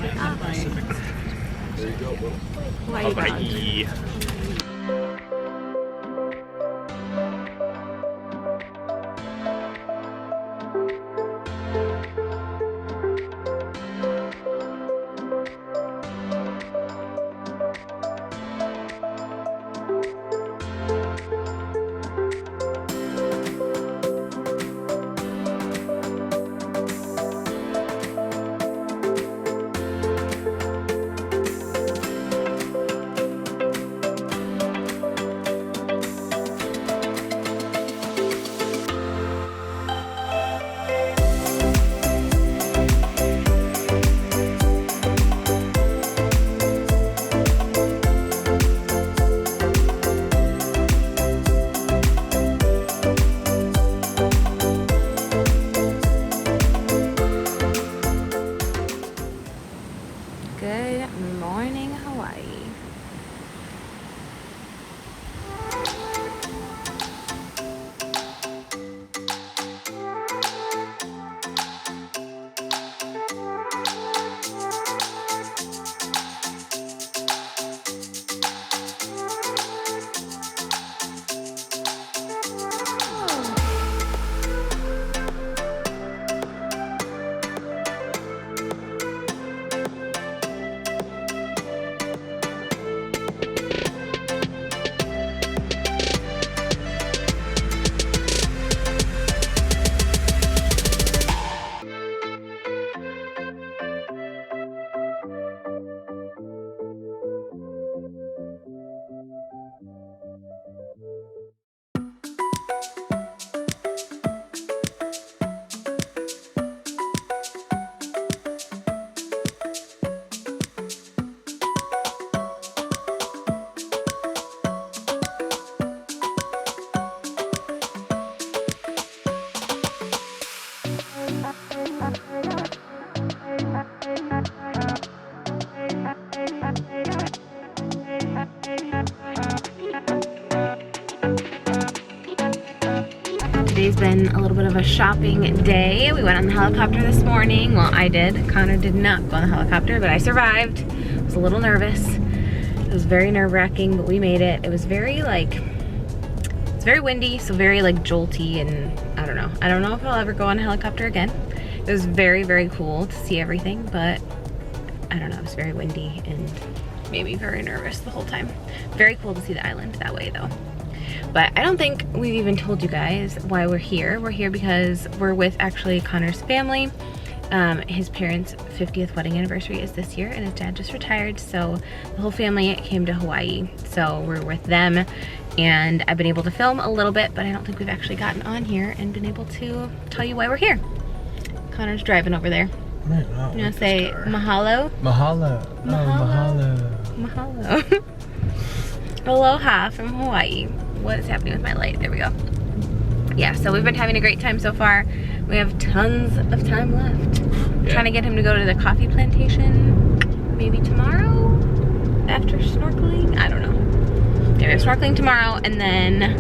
There you go, bro. Hawaii. Good morning, Hawaii. Today's been a little bit of a shopping day. We went on the helicopter this morning. Well, I did. Connor did not go on the helicopter, but I survived. I was a little nervous. It was very nerve-wracking, but we made it. It was very it's very windy, so very jolty, and I don't know. I don't know if I'll ever go on a helicopter again. It was very, very cool to see everything, but I don't know, it was very windy and made me very nervous the whole time. Very cool to see the island that way though. But I don't think we've even told you guys why we're here. We're here because we're with actually Connor's family. His parents' 50th wedding anniversary is this year, and his dad just retired, so the whole family came to Hawaii. So we're with them, and I've been able to film a little bit, but I don't think we've actually gotten on here and been able to tell you why we're here. Connor's driving over there. You wanna say mahalo? Mahalo. Mahalo. Mahalo. Aloha from Hawaii. What is happening with my light? There we go. Yeah, so we've been having a great time so far. We have tons of time left. Yeah. Trying to get him to go to the coffee plantation maybe tomorrow after snorkeling. I don't know. Maybe snorkeling tomorrow, and then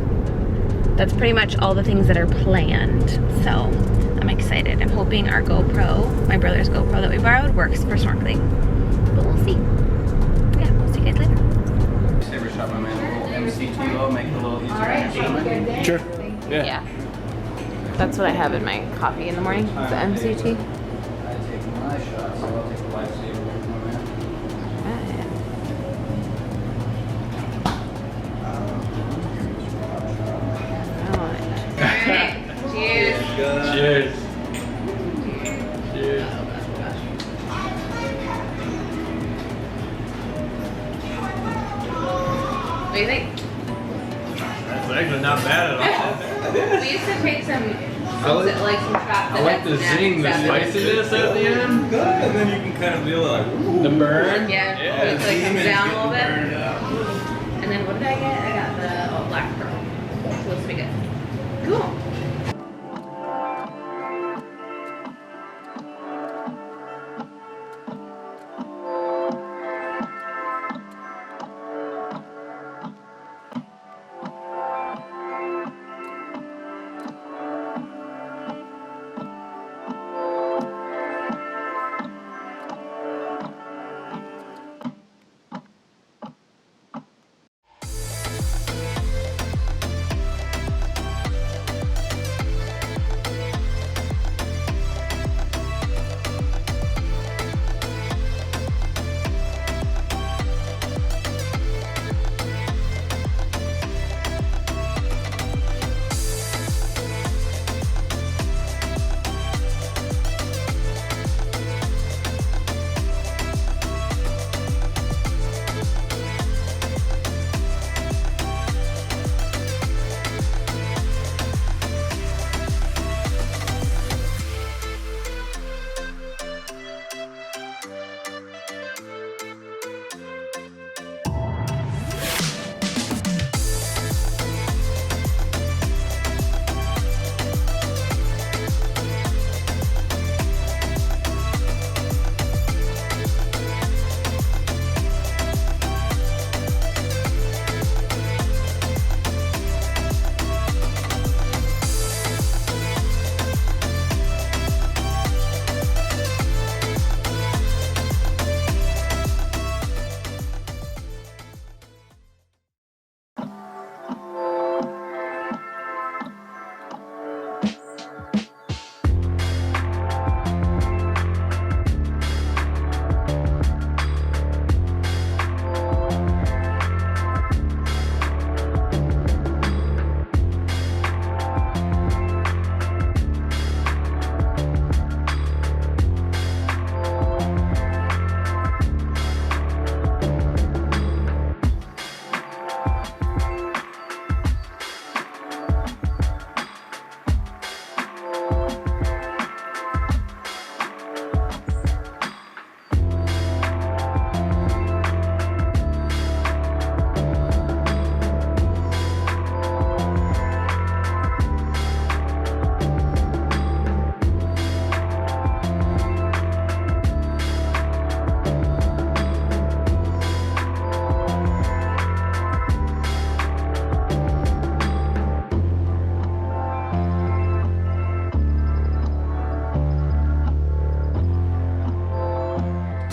that's pretty much all the things that are planned. So I'm excited. I'm hoping our GoPro, my brother's GoPro that we borrowed, works for snorkeling. But we'll see. Yeah, we'll see you guys later. Saber shot my man. A little MCT low, make it a little easier. Sure. Yeah. That's what I have in my coffee in the morning. It's the MCT. I take my shot, so I'll take the lifesaver with my man. Alright. Cheers. Cheers. Cheers. What do you think? That's actually not bad at all. We used to take some, I like some shots. I like the zing, the spiciness at the end. Good, and then you can kind of feel like, ooh. The burn. Yeah, Yeah. it comes down a little bit. Burn it out. And then what did I get? I got the black pearl. Supposed to be good. Cool.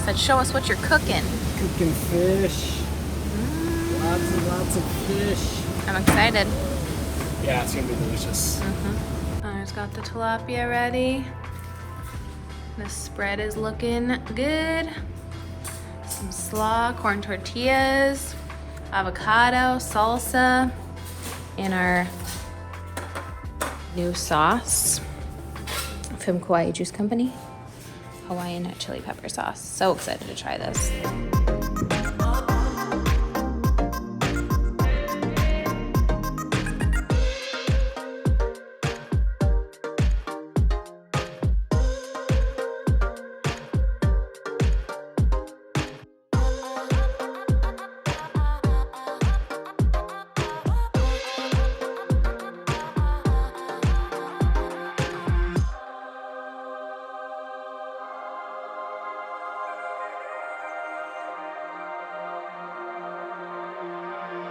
Said, show us what you're cooking. Cooking fish. Lots and lots of fish. I'm excited. Yeah, it's gonna be delicious. Connor's got the tilapia ready. The spread is looking good. Some slaw, corn tortillas, avocado, salsa, and our new sauce from KAUAI Juice Company. Hawaiian nut chili pepper sauce. So excited to try this.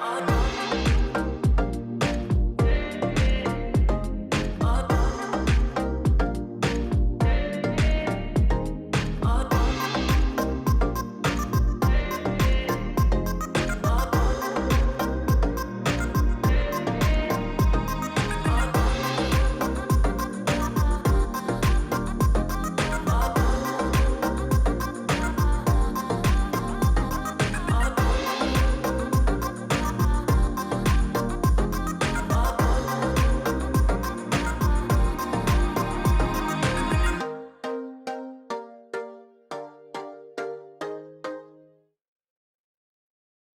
Oh.